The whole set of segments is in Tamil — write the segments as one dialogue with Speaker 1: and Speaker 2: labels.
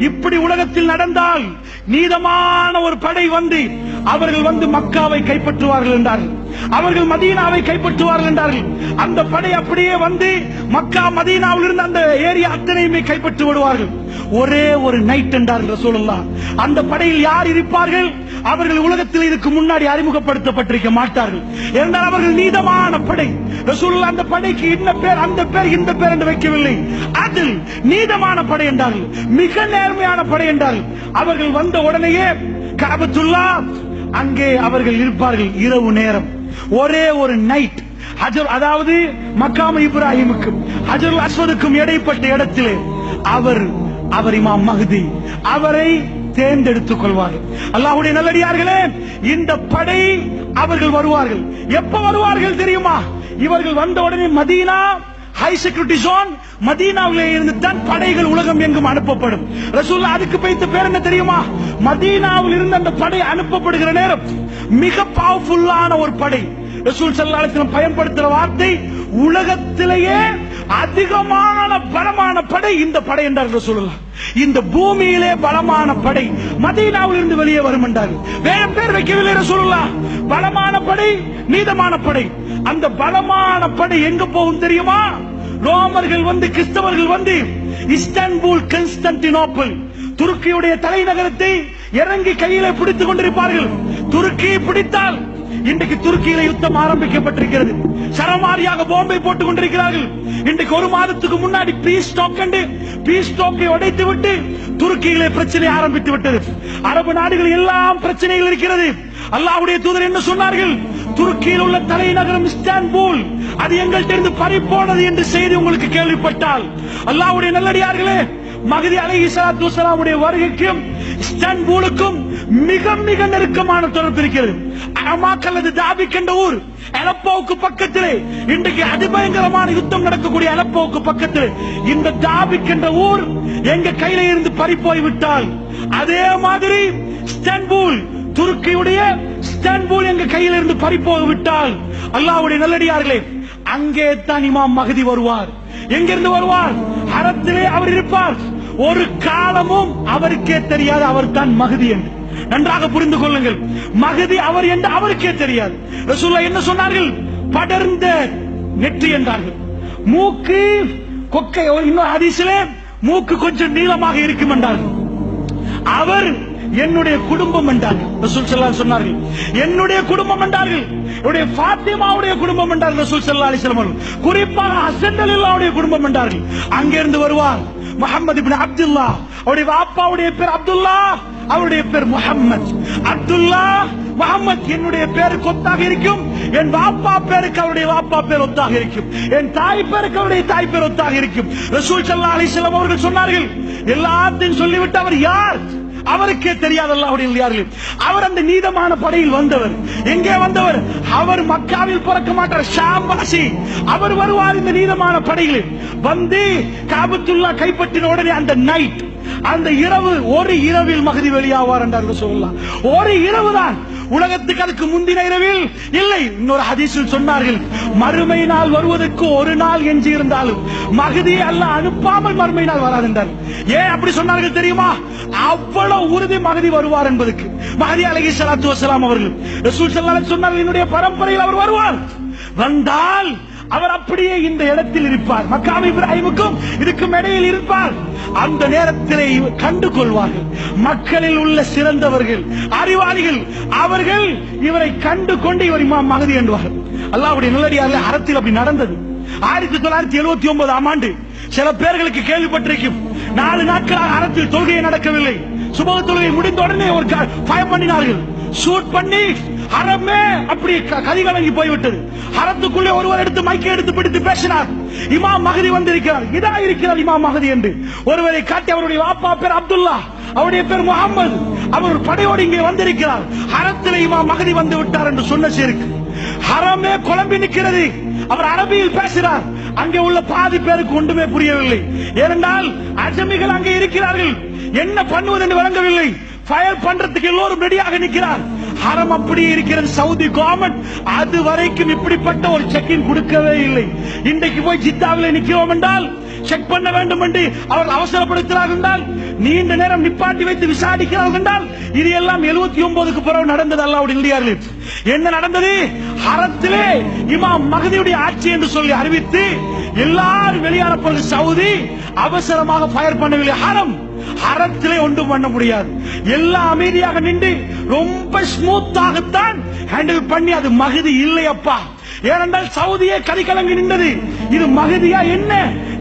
Speaker 1: இப்படி உலகத்தில் நடந்தால் நீதமான ஒரு படை வந்து அவர்கள் வந்து மக்காவை கைப்பற்றுவார்கள் என்றார்கள், அவர்கள் மதீனாவை கைப்பற்றுவார்கள் என்றார்கள். அந்த படை அப்படியே வந்து மக்கா மதீனாவில் இருந்த அந்த ஏரியா அத்தனையுமே கைப்பற்றி விடுவார்கள். ஒரே ஒரு நைட் என்றார்கள் ரசூலுல்லாஹ். அந்த படையில் யார் இருப்பார்கள்? அவர்கள் உலகத்தில் இதுக்கு முன்னாடி அறிமுகப்படுத்தப்பட்டிருக்க மாட்டார்கள். என்றால் அவர்கள் நீதமான படை. ரசூலுல்லாஹ் அந்த படைக்கு இந்த பேர் அந்த பேர் இந்த பேர் என்று வைக்கவில்லை, அதில் நீதமான படை என்றார்கள், மிக நேர்மையான படை என்றார்கள். அவர்கள் வந்த உடனேயே கஅபத்துல்லாஹ் அங்கே அவர்கள் இருப்பார்கள். இரவு நேரம் ஒரே ஒரு நைட் அதாவது மக்காம் இப்ராஹிமுக்கும் ஹஜருல் அஸ்வதுக்கும் இடைப்பட்ட இடத்திலே அவர் இமாம் மஹ்தி அவரை தேர்ந்தெடுத்துக் கொள்வார்கள். அல்லாஹ்வுடைய நல்லடியார்களே, இந்த படை அவர்கள் வருவார்கள். எப்ப வருவார்கள் தெரியுமா? இவர்கள் வந்த உடனே மதீனா ஹை செக்யூரிட்டி ஜோன், மதீனாவிலே இருந்து தான் படைகள் உலகம் எங்கும் அனுப்பப்படும். ரசூலுல்லாஹ் அதுக்கு வைத்த பேர் என்ன தெரியுமா? மதீனாவில் இருந்து அந்த படை அனுப்பப்படுகிற நேரம் மிக பவர்ஃபுல்லான ஒரு படை. ரசூல் ஸல்லல்லாஹு அலைஹி வஸல்லம் பயன்படுத்துற வார்த்தை, உலகத்திலேயே அதிகமான பலமான படை இந்த படை என்றார் ரசூலுல்லாஹ். இந்த பூமியிலே பலமான படை மதீனாவில் இருந்து வெளியே வரும் என்றார்கள். வேற பேர் வைக்கவில்லை ரசூலுல்லாஹ். பலமான படை, நீதமான படை. அந்த பலமான படை எங்க போகும் தெரியுமா? ரோமர்கள் வந்து, கிறிஸ்தவர்கள் வந்து இஸ்தான்புல், கான்ஸ்டான்டினோப்பிள், துருக்கியுடைய தலைநகரத்தை இறங்கி கையிலே பிடித்துக் கொண்டிருப்பார்கள். துருக்கியை பிடித்தால், இன்றைக்கு துருக்கியில யுத்தம் ஆரம்பிக்கப்பட்டிருக்கிறது. சரமாரியாக பாம்பை போட்டுக் கொண்டிருக்கிறார்கள். இன்றைக்கு ஒரு மாதத்துக்கு முன்னாடி பீஸ் டாக்கை உடைத்து விட்டு துருக்கியிலே பிரச்சனை ஆரம்பித்து விட்டது. அரபு நாடுகள் எல்லாம் பிரச்சனைகள் இருக்கிறது. அல்லாஹ்வுடைய தூதர் என்ன சொன்னார்கள்? துருக்கியில் உள்ள தலைநகரம் இஸ்தான்புல், அது எங்கள்கிட்ட பறிபோனது என்று செய்தி உங்களுக்கு கேள்விப்பட்டால், அல்லாஹ்வுடைய நல்லடியார்களே, மஹ்தி அலைஹிஸ்ஸலாத்து வஸ்ஸலாமுடைய வருகைக்கும் இஸ்தான்புலுக்கும் மிக மிக நெருக்கமான தொடர்பு இருக்கிறது. அமாக்கல்லது தாபிக் என்ற ஊர் அலப்போவுக்கு பக்கத்திலே, இன்றைக்கு அதிபயங்கரமான யுத்தம் நடக்கக்கூடிய அலப்போவுக்கு பக்கத்திலே இந்த தாபிக் என்ற ஊர் எங்க கையில இருந்து பறிப்போய் விட்டால், அதே மாதிரி இஸ்தான்புல், துருக்கியுடைய இஸ்தான்புல் எங்க கையில இருந்து பறிப்போய் விட்டால், அல்லாஹ்வுடைய நல்லடியார்களே, அங்கே தான் இமாம் மஹ்தி வருவார். எங்கிருந்து வருவார்? ஹரத்திலே அவர் இருப்பார். ஒரு காலமும் அவருக்கே தெரியாது அவர் தான் மஹ்தி என்று. நன்றாக புரிந்து கொள்ளுங்கள், மஹ்தி அவர் என்று அவருக்கே தெரியாது. ரசூலுல்லாஹ் என்ன சொன்னார்கள்? படர்ந்த நெற்றி என்றார்கள். மூக்கு கொக்கை, இன்னொரு ஹதீஸிலே மூக்கு கொஞ்சம் நீளமாக இருக்கும் என்றார்கள். அவர் என்னுடைய குடும்பம் என்றார்கள். ரசூல் ஸல்லல்லாஹு அலைஹி சொன்னார்கள், என்னுடைய குடும்பம் என்றார்கள். என்னுடைய ஃபாத்திமாவுடைய குடும்பம் என்றார்கள் ரசூல் ஸல்லல்லாஹு அலைஹி வஸல்லம். குறிப்பாக ஹஸன் ரலியல்லாஹுடைய குடும்பம் என்றார்கள். அங்கிருந்து வருவார் முஹம்மது இப்னு அப்துல்லாஹ். அவருடைய வாப்பாவுடைய பேர் அப்துல்லாஹ், அவருடைய பேர் முஹம்மத். அப்துல்லாஹ், முஹம்மத் என்னுடைய பேருக்கு ஒத்தாக இருக்கும், என் வாப்பா பேருக்கு அவருடைய வாப்பா பேர் ஒத்தாக இருக்கும், என் தாய் பேருக்கு அவருடைய தாய் பேர் ஒத்தாக இருக்கும். ரசூல் ஸல்லல்லாஹு அலைஹி வஸல்லம் அவர்கள் சொன்னார்கள், எல்லாத்தையும் சொல்லிவிட்டு அவர் யார் அவருக்கே தெரியாது. அல்லாஹ்வுடைய நல்லடியார்களே, அவர் அந்த நீதமான படையில் வந்தவர். எங்கே வந்தவர்? அவர் மக்காவில் பிறக்க மாட்டார், ஷாம் வாசி. அவர் வருவார் இந்த நீதமான படையில் வந்து காபத்துல்லாஹ் கைப்பற்றின உடனே அந்த நைட், அந்த இரவு, ஒரு இரவில் மஹ்தி வெளியாவார் என்றார் ரசூலுல்லாஹ். ஒரு இரவு தான், உலகத்துக்கு அதுக்கு முந்தின இரவில் இல்லை. இன்னொரு ஹதீஸில் சொன்னார்கள், மறுமை நாள் வருவதற்கு ஒரு நாள் எஞ்சி இருந்தாலும் மஹ்தியை அல்லாஹ் அனுப்பாமல் மறுமை நாள் வராது என்றார். ஏன் அப்படி சொன்னார்கள் தெரியுமா? அவ்வளவு உறுதி மஹ்தி வருவார் என்பதற்கு. மஹ்தி அலைஹிஸ்ஸலாத்து வஸ்ஸலாம் அவர்கள் ரசூல் ஸல்லல்லாஹு அலைஹி சொன்னார்கள், என்னுடைய பரம்பரையில் அவர் வருவார். வந்தால் அவர் அப்படியே இந்த இடத்தில் இருப்பார், மக்காம் இப்ராஹிமுக்கும் இதுக்கும் இடையில் இருப்பார். அந்த நேரத்திலே கண்டு கொள்வார்கள் மக்களில் உள்ள சிறந்தவர்கள், அறிவாளிகள். அவர்கள் இவரை கண்டு கொண்டு இவர் இமாம் மஹ்தி என்பார்கள். அல்லாஹ்வுடைய நல்லடியார்களே, அரத்தில் அப்படி நடந்தது. 1979 ஆண்டு சில பேர்களுக்கு கேள்விப்பட்டிருக்கும், 4 நாட்களாக அரத்தில் தொழுகை நடக்கவில்லை. சுபஹ் தொழுகை முடிந்த உடனே ஒரு ஃபயர் பண்ணினார்கள், ஷூட் பண்ணி ஹரமே அப்படி கதிகலங்கி போய்விட்டது. ஹரத்துக்குள்ளே ஒருவர் எடுத்து மைக்கை எடுத்து பிடித்து பேசினார், இமாம் மஹ்தி வந்திருக்கிறார், இதா இருக்கிறார் இமாம் மஹ்தி என்று ஒருவரை காட்டி, அவருடைய வாப்பா பேர் அப்துல்லாஹ், அவருடைய பேர் முஹம்மது, அவர் படையோடு இங்கே வந்திருக்கிறார், ஹரத்திலே இமாம் மஹ்தி வந்து விட்டார் என்று சொன்ன சேருக்கு ஹரமே குழம்பி நிற்கிறது. அவர் அரபியில் பேசுகிறார். அங்கே உள்ள பாதி பேருக்கு ஒன்றுமே புரியவில்லை. ஏனென்றால் அஜமிகள் அங்கே இருக்கிறார்கள், என்ன பண்ணுவது என்று வழங்கவில்லை. ஃபயர் பண்றதுக்கு எல்லோரும் ரெடியாக நிற்கிறார். ஹரம் அப்படியே இருக்கிறது. சவுதி கவர்மெண்ட் அது வரைக்கும் இப்படிப்பட்ட ஒரு செக்கின் கொடுக்கவே இல்லை. இன்றைக்கு போய் ஜித்தாவில் நிக்கிறோம் என்றால் செக் பண்ண வேண்டும் என்று அவர் அவசரப்படுத்துகிறார்கள் என்றால், நீண்ட நேரம் நிப்பாட்டி வைத்து விசாரிக்கிறார்கள் என்றால், இது எல்லாம் 79க்கு பிறகு நடந்தது. அல்லாஹ்வுடைய நல்லடியார்களே, என்ன நடந்தது? ஹரத்திலே இமாம் மஹ்தியுடைய ஆட்சி என்று சொல்லி அறிவித்து எல்லாரும் வெளியானப்போது சவுதி அவசரமாக ஃபயர் பண்ணவில்லை. ஹரத்திலே ஒன்றும் பண்ண முடியாது. எல்லாம் அமைதியாக நின்று ரொம்ப ஸ்மூத்தாகத்தான் ஹேண்டில் பண்ணி, அது மஹ்தி இல்லை அப்பா. ஏனென்றால் சவுதியே கதிகலங்கி நின்றது. இது மஹ்தியா என்ன?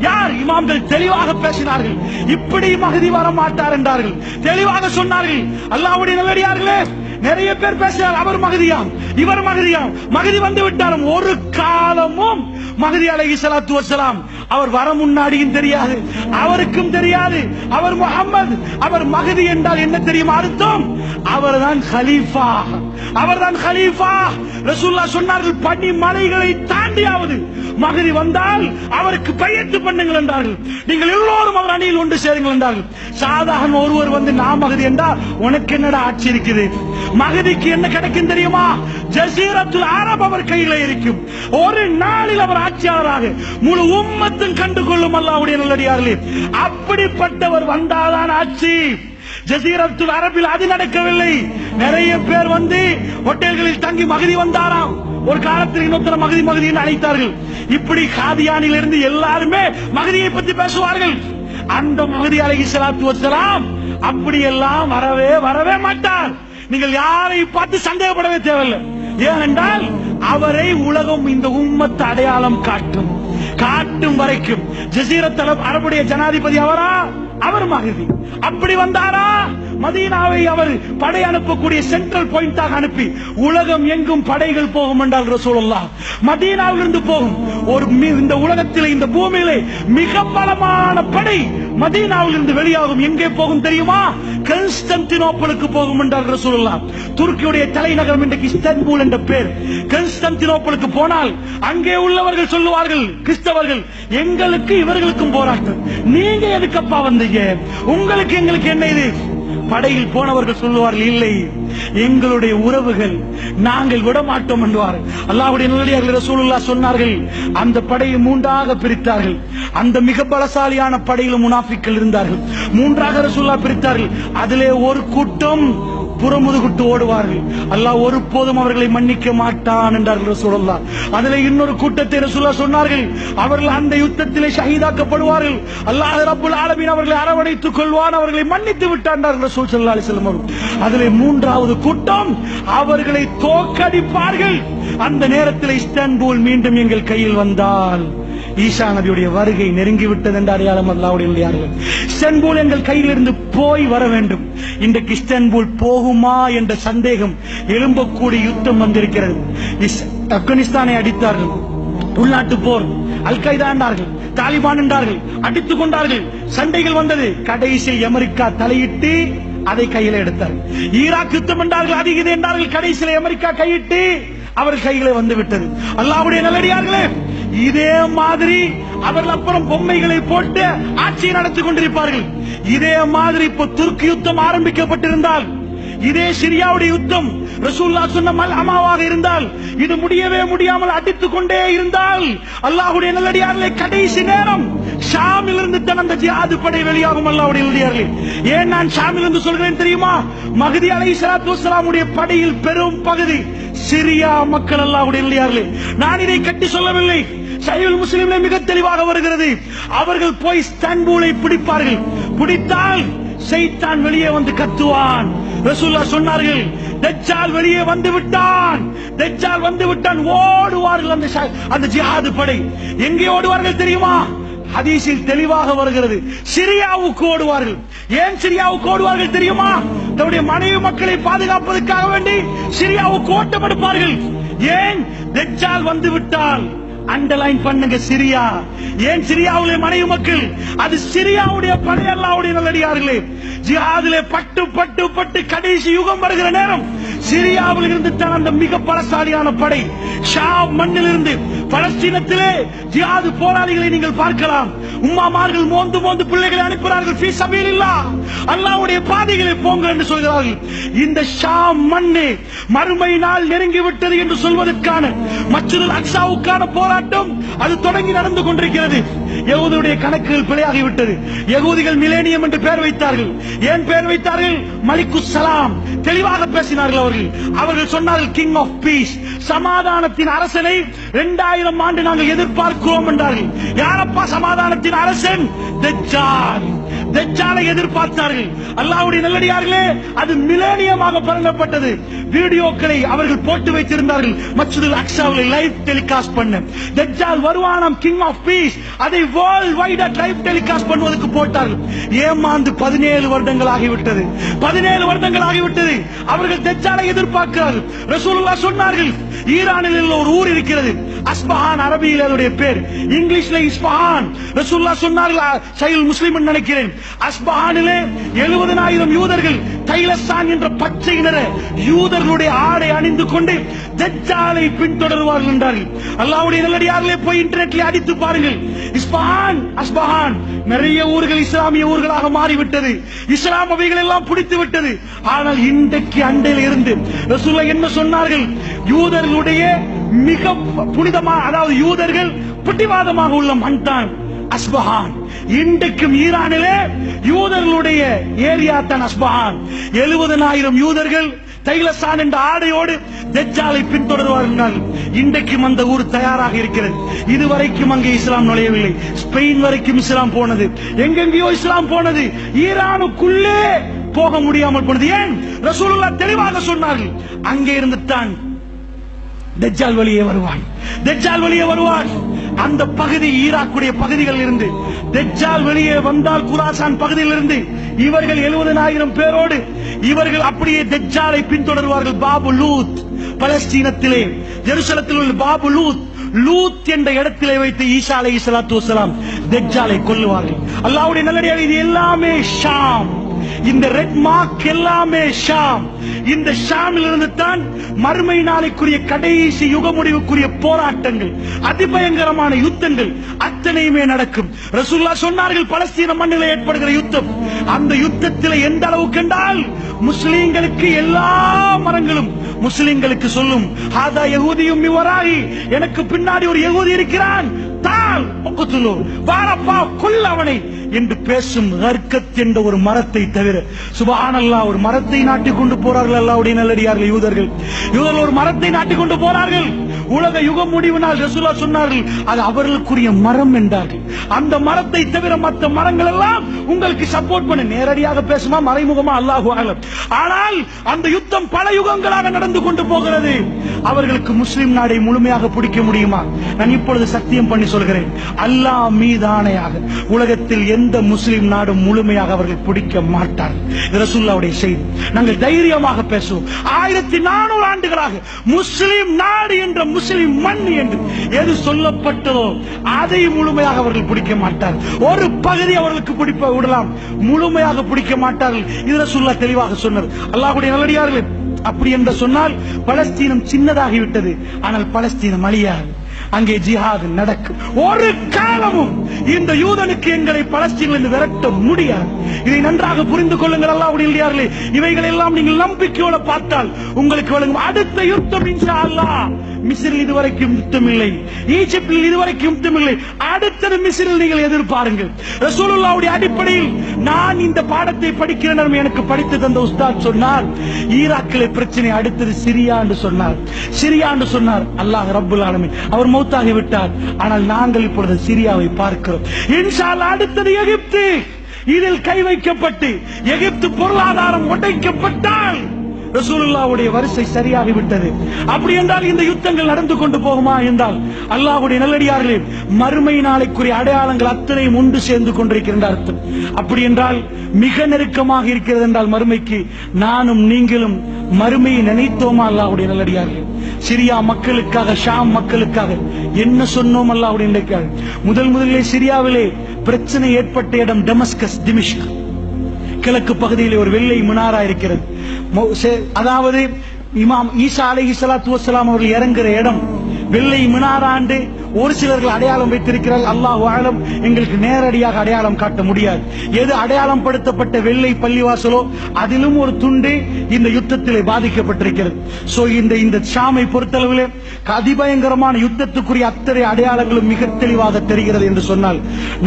Speaker 1: யார்? இமாம்கள் தெளிவாக பேசினார்கள். இப்படி மஹ்தி வர மாட்டார் என்றார்கள், தெளிவாக சொன்னார்கள். அல்லாஹ்வுடைய நல்லடியார்களே, நிறைய பேர் பேசுறார், அவர் மஹ்தியாம், இவர் மஹ்தியாம். மஹ்தி வந்து விட்டாலும் ஒரு காலமும் மஹ்தி அலைஹிஸ்ஸலாத்து வஸ்ஸலாம் அவர் வர முன்னாடியும் தெரியாது, அவருக்கும் தெரியாது. அவர் முஹம்மது, அவர் மஹ்தி என்றால் என்ன தெரியுமா அர்த்தம்? அவர்தான் கலீஃபா, அவர்தான் கலீஃபா. ரசூலுல்லாஹ் சொன்னார்கள், பனி மலைகளை தாண்டியாவது மஹ்தி வந்தால் அவருக்கு பையத்து பண்ணுங்கள் என்றார்கள். நீங்கள் எல்லோரும் அவர் அணியில் ஒன்று சேருங்கள் என்றார்கள். சாதாரண ஒருவர் வந்து நான் மஹ்தி என்றால் உனக்கு என்னடா ஆட்சி இருக்குது? மஹ்திக்கு என்ன கிடைக்கும் தெரியுமா? ஜஸீரத்துல் அரப் அவர் கையில் இருக்கும். ஒரு நாளில் அவர் ஆட்சியாளராக முழு உம்மத்தும் கண்டு கொள்ளும். அல்லாஹ்வுடைய நல்லடியார்களே, அப்படிப்பட்டவர் வந்தாதான் ஆட்சி. ஜஸீரத்துல் அரபில் அது நடக்கவில்லை. நிறைய பேர் வந்து ஹோட்டல்களில் தங்கி மஹ்தி வந்தாராம். ஒரு காலத்தில் இன்னொருத்தர மஹ்தி மஹ்தி என்று அழைத்தார்கள். இப்படி காதியானில் இருந்து எல்லாருமே மஹ்தியை பற்றி பேசுவார்கள். அந்த மஹ்தி அலைஹிஸ்ஸலாத்து வஸ்ஸலாம் அப்படியெல்லாம் வரவே மாட்டார். நீங்கள் யாரை பார்த்து சந்தேகப்படவே தேவையில்லை. ஏனென்றால் அவரை உலகம் இந்த உம்மத்து அடையாளம் காட்டும் வரைக்கும் ஜஸீரத்துல் அரபுடைய ஜனாதிபதி அவரா? அவர் மஹ்தி. அப்படி வந்தாரா? மதீனாவை அவர் படை அனுப்பக்கூடிய சென்ட்ரல் பாயிண்டாக அனுப்பி உலகம் எங்கும் படைகள் போகும் என்றால் ரசூலுல்லாஹ் மதீனாவிலிருந்து போகும். இந்த உலகத்திலே, இந்த பூமியிலே மிக பலமான படை மதீனாவிலிருந்து வெளியாகும். எங்கே போகும் தெரியுமா? கான்ஸ்டன்டினோப்பிளுக்கு போகும் என்றால் ரசூலுல்லாஹ். துருக்கியுடைய தலைநகரம் இன்றைக்கு இஸ்தான்புல் என்ற பேர். கான்ஸ்டன்டினோப்பிளுக்கு போனால் அங்கே உள்ளவர்கள் சொல்லுவார்கள், கிறிஸ்தவர்கள், எங்களுக்கு இவர்களுக்கும் போராட்டம், நீங்க எதுக்கப்பா வந்தீங்க? உங்களுக்கு எங்களுக்கு என்ன இது? படையில் போனவர்கள் சொல்லுவார்கள், இல்லை, எங்களுடைய உறவுகள், நாங்கள் விடமாட்டோம் என்றார். அல்லாஹ்வுடைய நல்லடியார்கள் ரசூலுல்லாஹ் சொன்னார்கள், அந்த படையை மூன்றாக பிரித்தார்கள். அந்த மிக பலசாலியான படையில் முனாஃபிக்கள் இருந்தார்கள். மூன்றாக ரசூலுல்லாஹ் பிரித்தார்கள். அதிலே ஒரு கூட்டம் புறமுதுகுட்டு ஓடுவார்கள். அல்லாஹ் ஒருபோதும் அவர்களை மன்னிக்க மாட்டான் என்றார்கள் ரசூலுல்லாஹ். அதிலே இன்னொரு கூட்டத்தை ரசூலுல்லாஹ் சொன்னார்கள், அவர்கள் அந்த யுத்தத்திலே ஷஹீதாக்கப்படுவார்கள். அல்லாஹ் ரப்புல் ஆலமீன் அவர்களை அரவணைத்துக் கொள்வான், அவர்களை மன்னித்து விட்டான் ரசூல் ஸல்லல்லாஹு அலைஹி வஸல்லம். அதிலே மூன்றாவது கூட்டம் அவர்களை தோற்கடிப்பார்கள். அந்த நேரத்தில் இஸ்தான்புல் மீண்டும் எங்கள் கையில் வந்தால் ஈசா நபியுடைய வருகை நெருங்கிவிட்டது என்ற அடையாளம். அல்லாஹ்வுடைய நல்லடியார்களே, இஸ்தான்புல் எங்கள் கையிலிருந்து போய் வர வேண்டும். இன்றைக்கு இஸ்தான்புல் போகுமா என்ற சந்தேகம் எழும்பக்கூடிய யுத்தம் வந்திருக்கிறது. ஆப்கானிஸ்தானை அடித்தார்கள், உள்நாட்டு போர், அல் கைதா என்றார்கள், தாலிபான் என்றார்கள், அடித்துக் கொண்டார்கள், சண்டைகள் வந்தது. கடைசியில் அமெரிக்கா தலையிட்டு அதை கையில எடுத்தார்கள். ஈராக் யுத்தம் என்றார்கள், அது இது என்றார்கள். கடைசியில் அமெரிக்கா கையிட்டு அவர் கையிலே வந்து விட்டது. அல்லாஹ்வுடைய நல்லடியார்களே, இதே மாதிரி அவர்கள் அப்புறம் பொம்மைகளை போட்டு ஆட்சியை நடத்தி கொண்டிருப்பார்கள். இதே மாதிரி இப்ப துர்க்கி யுத்தம் ஆரம்பிக்கப்பட்டிருந்தால், இதே சிரியாவுடைய யுத்தம் ரசூலுல்லாஹ் சொன்ன மல்ஹமாவாக இருந்தால், இது முடியவே முடியாமல் அடித்துக் கொண்டே இருந்தால், அல்லாஹ்வுடைய நல்லடியார்களே, கடைசி நேரம் ஷாமில் இருந்து தான் அந்த ஜிஹாது படை வெளியாகும். அல்லாஹ்வுடைய நல்லடியார்களே, ஏன் நான் ஷாமில் இருந்து சொல்கிறேன் தெரியுமா? மஹ்தி அலைஹிஸ்ஸலாத்து வஸ்ஸலாமுடைய படையில் பெரும் பகுதி சிரியா மக்கள். அல்லாஹ்வுடைய நல்லடியார்களே, நான் இதை கட்டி சொல்லவில்லை, சஹீஹுல் முஸ்லிமிலே மிக தெளிவாக வருகிறது. அவர்கள் போய் இஸ்தான்புலை பிடிப்பார்கள். பிடித்தால் ஷைத்தான் வெளியே வந்து கத்துவான். ரசூலுல்லாஹ் சொன்னார்கள், தஜ்ஜால் வெளியே வந்து விட்டான், தஜ்ஜால் வந்து விட்டான். ஓடுவார்கள் அந்த ஜிஹாது படை. எங்கே ஓடுவார்கள் தெரியுமா? ஹதீஸில் தெளிவாக வருகிறது, சிரியாவுக்கு ஓடுவார்கள். ஏன் சிரியாவுக்கு ஓடுவார்கள் தெரியுமா? தன்னுடைய மனைவி மக்களை பாதுகாப்பதற்காக வேண்டி சிரியாவுக்கு ஓட்டம் எடுப்பார்கள். ஏன்? தஜ்ஜால் வந்து விட்டால். அண்டர்லைன் பண்ணுங்க, சிரியா. ஏன் சிரியாவுடைய மனைவி மக்கள்? அது சிரியாவுடைய படை. அல்லாஹ்வுடைய நல்லடியார்களே, ஜிஹாதிலே பட்டு பட்டு பட்டு கடைசி யுகம் வருகிற நேரம் சிரியாவில் இருந்து தான் அந்த மிக பலசாலியான படை. ஷாம் மண்ணில் இருந்து பலஸ்தீனத்திலே ஜிஹாது போராளிகளை நீங்கள் பார்க்கலாம். உம்மாமார்கள் மோந்து மோந்து பிள்ளைகளை அனுப்புகிறார்கள். ஃபீ சபீலில்லாஹ், அல்லாஹ்வுடைய பாதைகளை போங்க என்று சொல்கிறார்கள். இந்த ஷாம் மண்ணே மறுமை நாள் நெருங்கி விட்டது என்று சொல்வதற்கான மஸ்ஜிதுல் அக்ஸாவுக்கான போராட்டம் அது தொடங்கி நடந்து கொண்டிருக்கிறது. யகூதியுடைய கணக்குகள் பிழையாகிவிட்டது. யகூதிகள் மிலேனியம் என்று பெயர் வைத்தார்கள். ஏன் பெயர் வைத்தார்கள்? மலிக்குஸ் சலாம். தெளிவாக பேசினார்கள் அவர்கள் சொன்னார்கள் கிங் ஆஃப் பீஸ், சமாதானத்தின் அரசனை 2000 ஆண்டு நாங்கள் எதிர்பார்க்கிறோம் என்றார்கள். யாரப்பா சமாதானத்தின் அரசன்? தஜ்ஜால். தஜ்ஜாலை எதிர்பார்த்தார்கள். அல்லாஹ்வுடைய நல்லடியார்களே, அது மிலேனியமாக பரப்பப்பட்டது. வீடியோக்களை அவர்கள் போட்டு வைத்திருந்தார்கள் மஸ்ஜிதுல் அக்ஸாவில் லைவ் டெலிகாஸ்ட் பண்ண. தஜ்ஜால் வருவானாம், கிங் ஆஃப் பீஸ், அதை வேர்ல்ட் வைடா லைவ் டெலிகாஸ்ட் பண்ணுவதற்கு போட்டார்கள். ஏமாந்து 17 வருடங்கள் ஆகிவிட்டது. 17 வருடங்கள் ஆகிவிட்டது. அவர்கள் தஜ்ஜாலை எதிர்பார்க்கிறார்கள். ரசூலுல்லாஹ் சொன்னார்கள், ஈரானில் உள்ள ஒரு ஊர் இருக்கிறது, அஸ்பஹான், அரபியில் அதனுடைய பேர், இங்கிலீஷ்ல இஸ்பஹான். ரசூலுல்லாஹ் சொன்னார்கள், சஹீஹ் முஸ்லிம் நினைக்கிறேன், அஸ்பஹானிலே 70,000 யூதர்கள் தைலசான் என்ற பச்சை நிற யூதர்களுடைய ஆடை அணிந்து கொண்டு தஜ்ஜாலை பின்தொடருவார்கள் என்றார்கள். அல்லாஹ்வுடைய நல்லடியார்களே, போய் இன்டர்நெட்ல அடித்து பாருங்கள். இஸ்பஹான், அஸ்பஹான், நிறைய ஊர்கள் இஸ்லாமிய ஊர்களாக மாறிவிட்டது. இஸ்லாம் அவைகள் எல்லாம் பிடித்து விட்டது. ஆனால் இன்றைக்கு அண்டையில் இருந்து ரசூலுல்லாஹ் என்ன சொன்னார்கள்? யூதர்களுடைய மிக புனிதமான, அதாவது யூதர்கள் பிடிவாதமாக உள்ள மண் தான் அஸ்பஹான். இன்றைக்கும் ஈரானிலே யூதர்களுடைய ஏரியா தான் அஸ்பஹான். 70,000 யூதர்கள் தைலசான் என்ற ஆடையோடு தஜ்ஜாலை பின்தொடர்வார்கள். இன்றைக்கும் அந்த ஊர் தயாராக இருக்கிறது. இதுவரைக்கும் அங்கே இஸ்லாம் நுழையவில்லை. ஸ்பெயின் வரைக்கும் இஸ்லாம் போனது, எங்கெங்கேயோ இஸ்லாம் போனது. ஈரானுக்குள்ளே போக முடியாமல் போனது. ஏன்? ரசூலுல்லாஹ் தெளிவாக சொன்னார்கள், அங்கே இருந்து தான் தஜ்ஜால் வெளியே வருவான். தஜ்ஜால் வெளியே வருவான். அந்த பகுதி, ஈராக்குடைய பகுதிகளில் இருந்து தஜ்ஜால் வெளியே வந்தால், குராசான் பகுதியில் இருந்து இவர்கள் 70,000 பேரோடு இவர்கள் அப்படியே தஜ்ஜாலை பின்தொடர்வார்கள். பாபு லூத், பலஸ்தீனத்திலே ஜெருசலத்தில் உள்ள பாபு லூத், லூத் என்ற இடத்திலே வைத்து ஈசா அலைஹிஸ்ஸலாத்து வஸ்ஸலாம் தஜ்ஜாலை கொல்லுவார்கள். அல்லாஹ்வுடைய நல்லடியார்களே, இது எல்லாமே ஷாம். இந்த ரெட் மார்க் எல்லாமே ஷாம். இந்த ஷாமில் இருந்து தான் மறுமை நாளைக்குரிய கடைசி யுக முடிவுக்குரிய போராட்டங்கள், அதிபயங்கரமான யுத்தங்கள் அத்தனையுமே நடக்கும். ரசூலுல்லாஹ் சொன்னார்கள், பலஸ்தீன மண்ணில் ஏற்படுகிற யுத்தம், அந்த யுத்தத்தில் எந்த அளவுக்கு என்றால், முஸ்லிம்களுக்கு எல்லா மரங்களும் முஸ்லிம்களுக்கு சொல்லும், ஹாதா யஹூதியும் மிவராயி, எனக்கு பின்னாடி ஒரு யஹூதி இருக்கிறான், தால் உக்துலு, வாரப்பா கொல் அவனை என்று பேசும் ஹர்கத் என்ற ஒரு மரத்தை தவிர. சுப்ஹானல்லாஹ், ஒரு மரத்தை நாட்டிக் கொண்டு போறார்கள் அல்லாஹ்வுடைய நல்லடியார்கள் யூதர்கள். யூதர்கள் ஒரு மரத்தை நாட்டிக் கொண்டு போறார்கள். உலக யுக முடிவு நாள் ரசூலுல்லாஹ் சொன்னார்கள், அது அவர்களுக்குரிய மரம் என்றார்கள். அந்த மரத்தை தவிர மற்ற மரங்கள் எல்லாம் உங்களுக்கு சப்போர்ட் பண்ண. நேரடியாக பேசுமா மறைமுகமா அல்லாஹு அலம். ஆனால் அந்த யுத்தம் பல யுகங்களாக நடந்து கொண்டு போகிறது. அவர்களுக்கு முஸ்லிம் நாடை முழுமையாக பிடிக்க முடியுமா? நான் இப்பொழுது சத்தியம் பண்ணி சொல்கிறேன், அல்லாஹ் மீதானையாக உலகத்தில் எந்த முஸ்லிம் நாடும் முழுமையாக அவர்கள் பிடிக்க மாட்டார்கள். ரசூலுல்லாஹ்வுடைய செய்தி. நாங்கள் தைரியமாக பேசுவோம். 1400 ஆண்டுகளாக முஸ்லிம் நாடு என்ற முஸ்லிம் மண் என்று எது சொல்லப்பட்டதோ அதை முழுமையாக அவர்கள் பிடிக்க மாட்டார்கள். ஒரு பகுதி அவர்களுக்கு பிடிப்ப விடலாம், முழுமையாக பிடிக்க மாட்டார்கள். இது ரசூலுல்லாஹ் தெளிவாக சொன்னார். அல்லாஹ்வுடைய நல்லடியார்களே, அப்படி என்று சொன்னால் பலஸ்தீனம் சின்னதாகிவிட்டது, ஆனால் பலஸ்தீனம் அழியாது. அங்கே ஜிஹாது நடக்கும். ஒரு காலமும் இந்த யூதனுக்கு எங்களை பலஸ்தீனிலிருந்து விரட்ட முடியாது. இதை நன்றாக புரிந்து கொள்ளுங்கள் அல்லாஹ்வுடைய நல்லடியார்களே. இவைகள் எல்லாம் நீங்கள் நம்பிக்கையோடு பார்த்தால் உங்களுக்கு வழங்கும். அடுத்த யுத்தம் இன்ஷா அல்லாஹ். மிஸ்ரில் இதுவரைக்கும் யுத்தம் இல்லை, ஈஜிப்தில் இதுவரைக்கும் யுத்தம் இல்லை. அடுத்தது மிஸ்ரில் நீங்கள் எதிர்பாருங்கள். ரசூலுல்லாஹ்வுடைய அடிப்படையில் நான் இந்த பாடத்தை படிக்கிற நேரம் எனக்கு படித்து தந்த உஸ்தாத் சொன்னார், ஈராக்கிலே பிரச்சனை, அடுத்தது சிரியா என்று சொன்னார். சிரியா என்று சொன்னார். அல்லாஹ் ரப்புல் ஆலமீன் அவர் மௌத்தாகி விட்டார். ஆனால் நாங்கள் இப்பொழுது சிரியாவை பார்க்கிறோம். இன்ஷா அல்லாஹ் அடுத்தது எகிப்து. இதில் கை வைக்கப்பட்டு எகிப்து பொருளாதாரம் உடைக்கப்பட்டால் ரசூலுல்லாஹ்வுடைய வரிசை சரியாகிவிட்டது. அப்படி என்றால் இந்த யுத்தங்கள் நடந்து கொண்டு போகுமா என்றால், அல்லாஹ்வுடைய நல்லடியார்களே, மறுமை நாளைக்குரிய அடையாளங்கள் அத்தனையும் ஒன்று சேர்ந்து கொண்டிருக்கின்ற அர்த்தம். அப்படி என்றால் மிக நெருக்கமாக இருக்கிறது என்றால் மறுமைக்கு நானும் நீங்களும் மறுமையை நினைத்தோமா? அல்லாஹ்வுடைய நல்லடியார்களே, சிரியா மக்களுக்காக, ஷாம் மக்களுக்காக என்ன சொன்னோம்? அல்லாஹ்வுடைய நல்லடியார்களே, முதலிலே சிரியாவிலே பிரச்சனை ஏற்பட்ட இடம் டெமஸ்கஸ், திமிஷ்க். கிழக்கு பகுதியில் ஒரு வெள்ளை மினாரா இருக்கிறது. அதாவது இமாம் ஈசா அலைஹிஸ்ஸலாத்து வஸ்ஸலாம் அவர்கள் இறங்குற இடம் வெள்ளை மினாராண்டு ஒரு சிலர்கள் அடையாளம் வைத்திருக்கிறார்கள். அல்லாஹ் ஆலம், எங்களுக்கு நேரடியாக அடையாளம் காட்ட முடியாது. எது அடையாளம் படுத்தப்பட்ட வெள்ளை பள்ளிவாசலோ அதிலும் ஒரு துண்டு இந்த யுத்தத்திலே பாதிக்கப்பட்டிருக்கிறது. சோ இந்த ஷாமை பொறுத்தளவில் அதிபயங்கரமான யுத்தத்துக்குரிய அத்தனை அடையாளங்களும் மிக தெளிவாக தெரிகிறது என்று சொன்னால்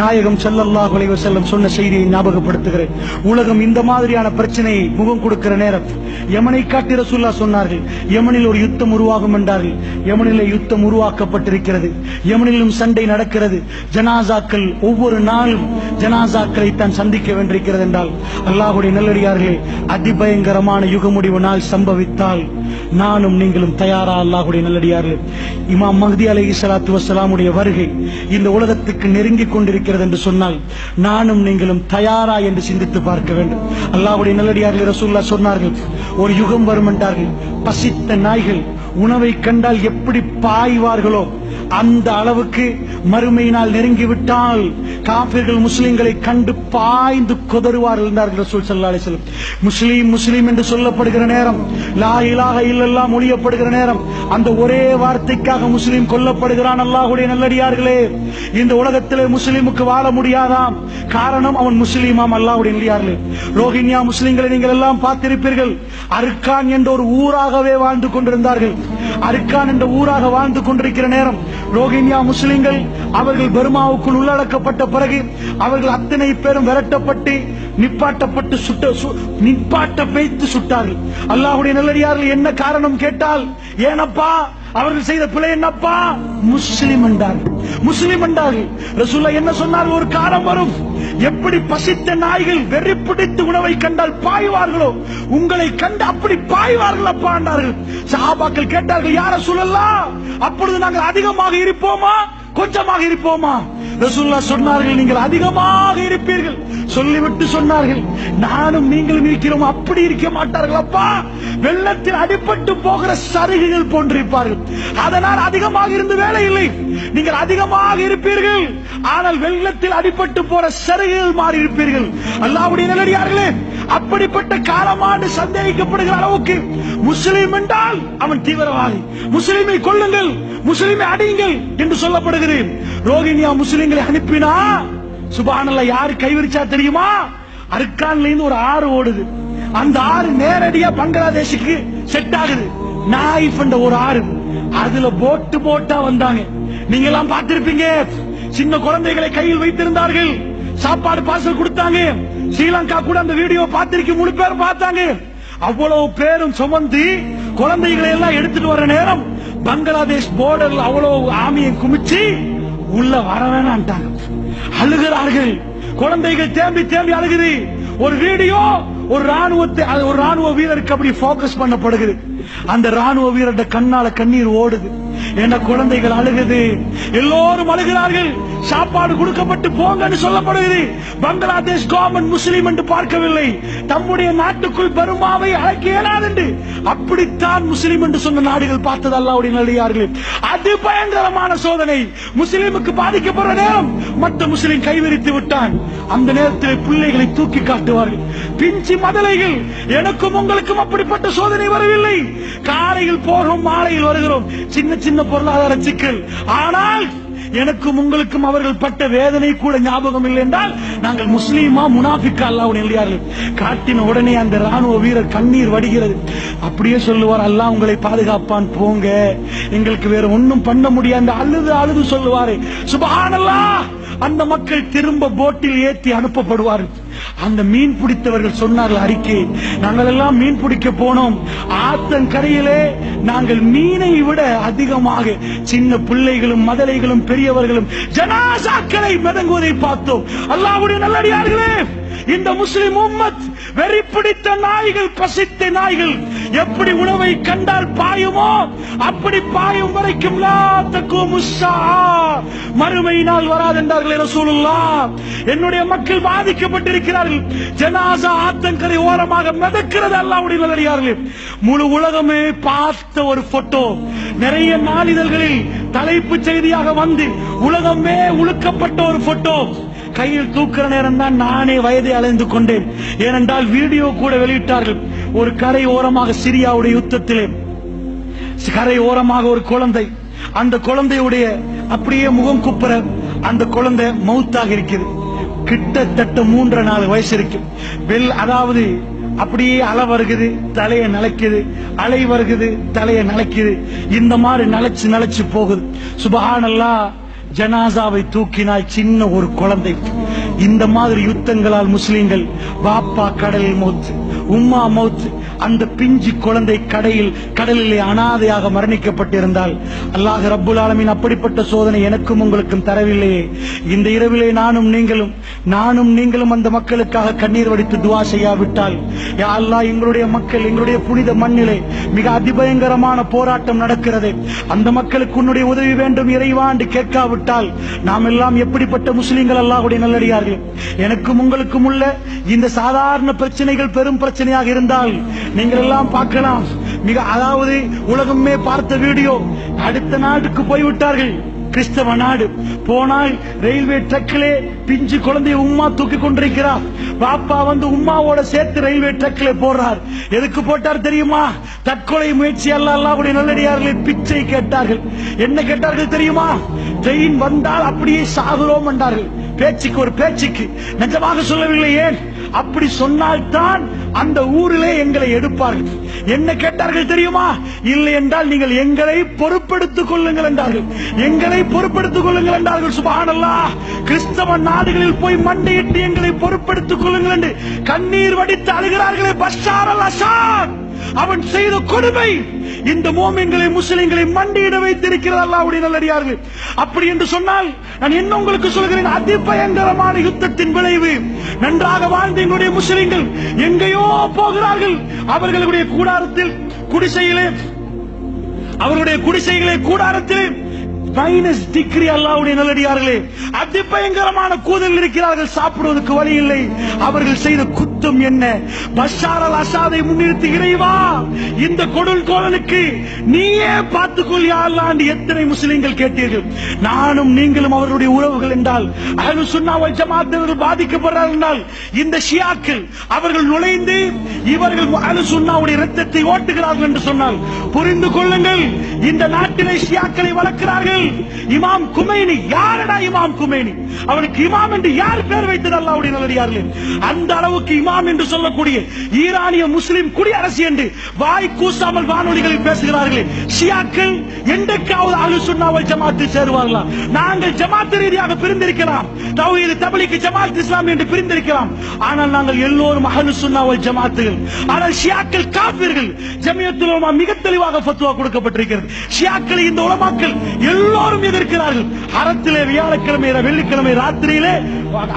Speaker 1: நாயகம் ஸல்லல்லாஹு அலைஹி வஸல்லம் சொன்ன செய்தியை ஞாபகப்படுத்துகிறேன். உலகம் இந்த மாதிரியான பிரச்சனையை முகம் கொடுக்கிற நேரம் யமனை காட்டி ரசூலுல்லாஹ் சொன்னார்கள், யமனில் ஒரு யுத்தம் உருவாகும் என்றார்கள். யமனிலே யுத்தம் உருவாக்கப்பட்டிருக்கிறது. யமனிலும் சண்டை நடக்கிறது. ஜனாசாக்கள் ஒவ்வொரு நாளும் ஜனாசாக்களை தான் சந்திக்க வேண்டியிருக்கிறது என்றால் அல்லாஹ்வுடைய நல்லடியார்களே, அதிபயங்கரமான யுக முடிவு நாள் சம்பவித்தால் நானும் நீங்களும் தயாரா? அல்லாஹ்வுடைய நல்லடியார்களே, இமாம் மஹ்தி அலைஹிஸ்ஸலாத்து வஸ்ஸலாமுடைய வருகை இந்த உலகத்துக்கு நெருங்கிக் கொண்டிருக்கிறது என்று சொன்னால் நானும் நீங்களும் தயாரா என்று சிந்தித்து பார்க்க வேண்டும். அல்லாஹ்வுடைய நல்லடியார்களே, ரசூலுல்லாஹ் சொன்னார்கள், ஒரு யுகம் வரும் என்றார்கள், பசித்த நாய்கள் உணவை கண்டால் எப்படி பாய்வார்களோ அந்த அளவுக்கு மறுமையினால் நெருங்கிவிட்டால் காபிர்கள் முஸ்லிம்களை கண்டு பாய்ந்து கொதறுவார்கள் என்றார்கள் ரசூல் ஸல்லல்லாஹு அலைஹி வஸல்லம். முஸ்லீம் முஸ்லீம் என்று சொல்லப்படுகிற நேரம், லா இலாஹ இல்லல்லாஹ் மொழியப்படுகிற நேரம், அந்த ஒரே வார்த்தைக்காக முஸ்லீம் கொல்லப்படுகிறான். அல்லாஹ்வுடைய நல்லடியார்களே, இந்த உலகத்திலே முஸ்லீமுக்கு வாழ முடியாதாம். காரணம், அவன் முஸ்லீமாம். அல்லாஹ்வுடைய நல்லடியார்களே, ரோஹிங்கியா முஸ்லிம்களை நீங்கள் எல்லாம் பார்த்திருப்பீர்கள். அர்கான் என்ற ஒரு ஊராகவே வாழ்ந்து கொண்டிருந்தார்கள். அர்கான் என்ற ஊராக வாழ்ந்து கொண்டிருக்கிற நேரம் ரோஹிங்கியா முஸ்லிம்கள் அவர்கள் பர்மாவுக்குள் உள்ளடக்கப்பட்ட பிறகு அவர்கள் அத்தனை பேரும் விரட்டப்பட்டு நிப்பாட்ட வைத்து சுட்டார்கள். அல்லாஹ்வுடைய நல்லடியார்கள் என்ன காரணம் கேட்டால், ஏனப்பா அவர்கள் செய்த பிழை என்னப்பா? முஸ்லிம் என்றார்கள். முஸ்லிம் என்றார்கள். ரசூலுல்லாஹ் என்ன சொன்னார்? ஒரு காலம் வரும், எப்படி பசித்த நாய்கள் வெறி பிடித்து உணவை கண்டால் பாய்வார்களோ உங்களை கண்டு அப்படி பாய்வார்கள் அப்பா என்றார்கள். சஹாபாக்கள் கேட்டார்கள், யா ரசூலல்லாஹ், அப்பொழுது நாங்கள் அதிகமாக இருப்போமா கொஞ்சமாக இருப்போமா? ரசூலுல்லாஹ் சொன்னார்கள், நீங்கள் அதிகமாக இருப்பீர்கள். சொல்லிவிட்டு சொன்னார்கள், நானும் நீங்களும் இருக்கிறோம், அப்படி இருக்க மாட்டார்கள் அப்பா. வெள்ளத்தில் அடிபட்டு போகிற சருகுகள் போன்றிருப்பார்கள். அதனால் அதிகமாக இருந்து வேலை இல்லை, நீங்கள் அதிகமாக இருப்பீர்கள், ஆனால் வெள்ளத்தில் அடிபட்டு போற சருகுகள் மாறி இருப்பீர்கள். அல்லாஹ்வுடைய நல்லடியார்களே, அப்படிப்பட்ட காலமாண்டு சந்தேகிக்கப்படுகிற அளவுக்கு முஸ்லிம் என்றால் அவன் தீவிரவாதி, முஸ்லிமை கொல்லுங்கள், முஸ்லிமை அடியுங்கள் என்று சொல்லப்படுகிறது. ரோஹிங்கியா முஸ்லிம்களை அனுப்பினா சுப்ஹானல்லாஹ், யாரு கைவிரிச்சா தெரியுமா? அர்கான்ல இருந்து ஒரு ஆறு ஓடுது. அந்த ஆறு நேரடியா பங்களாதேஷுக்கு செட் ஆகுது. நாயிஃப் என்ற ஒரு ஆறு, அதுல போட்டா வந்தாங்க. நீங்க எல்லாம் பார்த்திருப்பீங்க. சின்ன குழந்தைகளை கையில் வைத்திருந்தார்கள், சாப்பாடு பார்சல் கொடுத்தாங்க. ஸ்ரீலங்கா கூட அந்த வீடியோ பார்த்திருக்க, முழு பேரும் பார்த்தாங்க. அவ்வளவு பேரும் சுமந்து குழந்தைகளை எல்லாம் எடுத்துட்டு வர நேரம் பங்களாதேஷ் போர்டர்ல அவ்வளவு ஆமியை குமிச்சு உள்ள வர வேணான்ட்டாங்க. அழுகிறார்கள், குழந்தைகள் தேம்பி தேம்பி அழுகுது. ஒரு வீடியோ ஒரு ராணுவ வீரருக்கு அப்படி போக்கஸ் பண்ணப்படுகிறது. அந்த ராணுவ வீரருடைய கண்ணால கண்ணீர் ஓடுது. என்ன குழந்தைகள் அழுகுது, எல்லோரும் அழுகிறார்கள். சாப்பாடு கொடுக்கப்பட்டு போங்கன்னு சொல்லப்படுகிறது. பங்களாதேஷ் கவர்மெண்ட் முஸ்லீம் என்று பார்க்கவில்லை, தம்முடைய நாட்டுக்குள் பர்மாவை அழைக்க இயலாது என்று அப்படித்தான் முஸ்லீம் என்று சொன்ன நாடுகள் பார்த்தது. அல்லாஹ்வுடைய நல்லடியார்களே, அது பயங்கரமான சோதனை. முஸ்லீமுக்கு பாதிக்கப்படுற நேரம் மற்ற முஸ்லீம் கைவிரித்து விட்டான். அந்த நேரத்தில் பிள்ளைகளை தூக்கி காட்டுவார்கள், பிஞ்சி மதலைகள். எனக்கும் உங்களுக்கும் அப்படிப்பட்ட சோதனை வரவில்லை. காலையில் போகிறோம், மாலையில் வருகிறோம், சின்ன சின்ன பொருளாதார சிக்கல். ஆனால் எனக்கும் உங்களுக்கும் அவர்கள் பட்ட வேதனை கூட ஞாபகம் இல்லை என்றால் நாங்கள் முஸ்லீமா முனாஃபிக்கா? அல்லாஹ்வுடைய நல்லடியார்களே, காட்டின உடனே அந்த ராணுவ வீரர் கண்ணீர் வடிகிறது. அப்படியே சொல்லுவார், அல்லாஹ் உங்களை பாதுகாப்பான், போங்க, எங்களுக்கு வேற ஒன்னும் பண்ண முடியாது. அழுது சொல்லுவாரு. சுப்ஹானல்லாஹ். அந்த மக்கள் திரும்ப போட்டில் ஏற்றி அனுப்பப்படுவார்கள். அந்த மீன் பிடித்தவர்கள் சொன்னார்கள் அறிக்கை, நாங்கள் எல்லாம் மீன் பிடிக்க போனோம், ஆத்தங்கரையிலே நாங்கள் மீனை விட அதிகமாக சின்ன பிள்ளைகளும் மதலைகளும் பெரியவர்களும் ஜனாசாக்களை மிதங்குவதை பார்த்தோம். அல்லாஹ்வுடைய நல்லடியார்களே, இந்த முஸ்லிம் உம்மத் வெறி பிடித்த நாய்கள், பசித்த நாய்கள் எப்படி உணவை கண்டால் பாயுமோ அப்படி பாயும் வரைக்கும் லா தக்கூமு ஸாஆ, மறுமை நாள் வராது என்றார்களே ரசூலுல்லாஹ். என்னுடைய மக்கள் பாதிக்கப்பட்டிருக்கிறார்கள். ஜனாசா ஆத்தங்கரை ஓரமாக மிதக்கிறது. அல்லாஹ்வுடைய நல்லடியார்களே, முழு உலகமே பார்த்த ஒரு போட்டோ, நிறைய நாளிதழ்களில் தலைப்பு செய்தியாக வந்து உலகமே உழுக்கப்பட்ட ஒரு போட்டோ. கையில் தூக்குற நேரம் தான் நானே வயதை அலைந்து கொண்டேன். ஏனென்றால் வீடியோ கூட வெளியிட்டார்கள். ஒரு கரை ஓரமாக சிரியாவுடைய யுத்தத்திலே கரை ஓரமாக ஒரு குழந்தை, அந்த குழந்தையுடைய அப்படியே முகம் குப்புற அந்த குழந்தை மௌத்தாக இருக்குது. கிட்டத்தட்ட 3.5 வயசு இருக்கு. அதாவது அப்படியே அலை வருகுது, தலைய நலைக்குது, அலை வருகுது, தலைய நலைக்குது. இந்த மாதிரி நலைச்சு போகுது. சுபஹானல்லாஹ், ஜனாசாவை தூக்கினால் சின்ன ஒரு குழந்தை. இந்த மாதிரி யுத்தங்களால் முஸ்லிம்கள் வாப்பா கடலில் மௌத், உம்மா மௌத், அந்த பிஞ்சு குழந்தை கடலிலே அனாதையாக மரணிக்கப்பட்டிருந்தால் அல்லாஹ் ரப்புல் ஆலமீன் அப்படிப்பட்ட சோதனை எனக்கும் உங்களுக்கும் தரவில்லையே. இந்த இரவிலே நானும் நீங்களும் அந்த மக்களுக்காக கண்ணீர் வடித்து துஆ செய்யாவிட்டால், யா அல்லாஹ், எங்களுடைய மக்கள், எங்களுடைய புனித மண்ணிலே மிக அதிபயங்கரமான போராட்டம் நடக்கிறது. அந்த மக்களுக்கு உன்னுடைய உதவி வேண்டும் இறைவா என்று கேட்காவிட்டால் நாம் எல்லாம் எப்படிப்பட்ட முஸ்லிம்கள் அல்லாஹ்வுடைய நல்லடியார்கள். எனக்கும் உங்களுக்கும் உள்ள இந்த சாதாரண பிரச்சனைகள் பெரும் பிரச்சனையாக இருந்தால் நீங்கள் எல்லாம் பார்க்கலாம். அதாவது உலகமே பார்த்த வீடியோ. அடுத்த நாட்டுக்கு போய்விட்டார்கள், கிறிஸ்தவ நாடு. போனால் ரயில்வே ட்ரக்கிலே பிஞ்சு குழந்தைய உம்மா தூக்கி கொண்டிருக்கிறார். பாப்பா வந்து உம்மாவோட சேர்த்து ரயில்வே ட்ரக்கிலே போறார். எதுக்கு போட்டார் தெரியுமா? தற்கொலை முயற்சி. அல்லாஹ்வுடைய நல்லடியார்களை பிச்சை கேட்டார்கள். என்ன கேட்டார்கள் தெரியுமா? ட்ரெயின் வந்தால் அப்படியே சாகுறோம் என்றார்கள். பேச்சுக்கு நிஜமாக சொல்லவில்லை. ஏன் அப்படி சொன்னால்தான் அந்த ஊரிலே எங்களை எடுப்பார்கள். என்ன கேட்டார்கள் தெரியுமா? இல்லை என்றால் நீங்கள் எங்களை பொறுப்பெடுத்துக் கொள்ளுங்கள் என்றார்கள். எங்களை பொறுப்பெடுத்துக் கொள்ளுங்கள் என்றார்கள். சுப்ஹானல்லாஹ், கிறிஸ்தவ நாடுகளில் போய் மண்டையிட்டு எங்களை பொறுப்பெடுத்துக் கொள்ளுங்கள் என்று கண்ணீர் வடித்து அழுகிறார்களே பஷார் அல் அசாத். அவன் செய்த கொடுமை இந்த மோமின்களை, முஸ்லிம்களை மண்டியிட வைத்திருக்கிறது அல்லாஹ்வுடைய நல்லடியார்கள். அப்படி என்று சொன்னால் நான் என்ன உங்களுக்கு சொல்கிறேன், அதிபயங்கரமான யுத்தத்தின் விளைவு. நன்றாக வாழ்ந்த எங்களுடைய முஸ்லிம்கள் எங்கேயோ போகிறார்கள். அவர்களுடைய கூடாரத்தில், குடிசைகளே கூடாரத்தில் மைனஸ் டிகிரி. அல்லாஹ்வுடைய நல்லடியார்களே, அதிபயங்கரமான கூதல் இருக்கிறார்கள். சாப்பிடுவதற்கு வழி இல்லை. அவர்கள் செய்த குத்தம் என்ன? பஷார் அல் அசாதை முன்னிறுத்தி, இறைவா, இந்த கொடுங்கோலனுக்கு நீயே பார்த்துக்கொள் யா அல்லாஹ் என்று எத்தனை முஸ்லிம்கள் கேட்டீர்கள். நானும் நீங்களும் அவர்களுடைய உறவுகள் என்றால், அஹ்லுஸ் சுன்னா வல் ஜமாஅத் பாதிக்கப்படுறார்கள் என்றால், இந்த ஷியாக்கள் அவர்கள் நுழைந்து இவர்கள் அஹ்லுஸ் சுன்னாவுடைய இரத்தத்தை ஓட்டுகிறார்கள் என்று சொன்னால் புரிந்து கொள்ளுங்கள், இந்த நாட்டிலே ஷியாக்களை வளர்க்கிறார்கள். இமாம் குமைனி. யாரடா இமாம் குமைனி? அவனுக்கு இமாம் என்று யார் பேர் வைத்தது? அல்லாஹ்வுடைய நல்லடியார்களே, அந்த அளவுக்கு இமாம் என்று சொல்லக்கூடிய ஈரானிய முஸ்லிம் குடியரசு என்று வாய் கூசாமல் வானொலிகளில் பேசுகிறார்களே ஷியாக்கள், என்றைக்காவது அஹ்லுஸ் சுன்னா வல் ஜமாஅத்தில் சேருவார்களா? நாங்கள் ஜமாத் ரீதியாக பிரிந்திருக்கலாம், தௌஹீத், தப்லீக், ஜமாத் இஸ்லாமி என்று பிரிந்திருக்கலாம். ஆனால் நாங்கள் எல்லோரும் அஹ்லுஸ் சுன்னா வல் ஜமாஅத்துகள். ஆனால் ஷியாக்கள் காஃபிர்கள். ஜமியத்துல் உலமா மிக தெளிவாக ஃபத்வா கொடுக்கப்பட்டிருக்கிறது. ஷியாக்களை இந்த உலமாக்கள் எல்லோரும் எதிர்க்கிறார்கள். அறத்திலே வியாழக்கிழமை, வெள்ளிக்கிழமை ராத்திரியிலே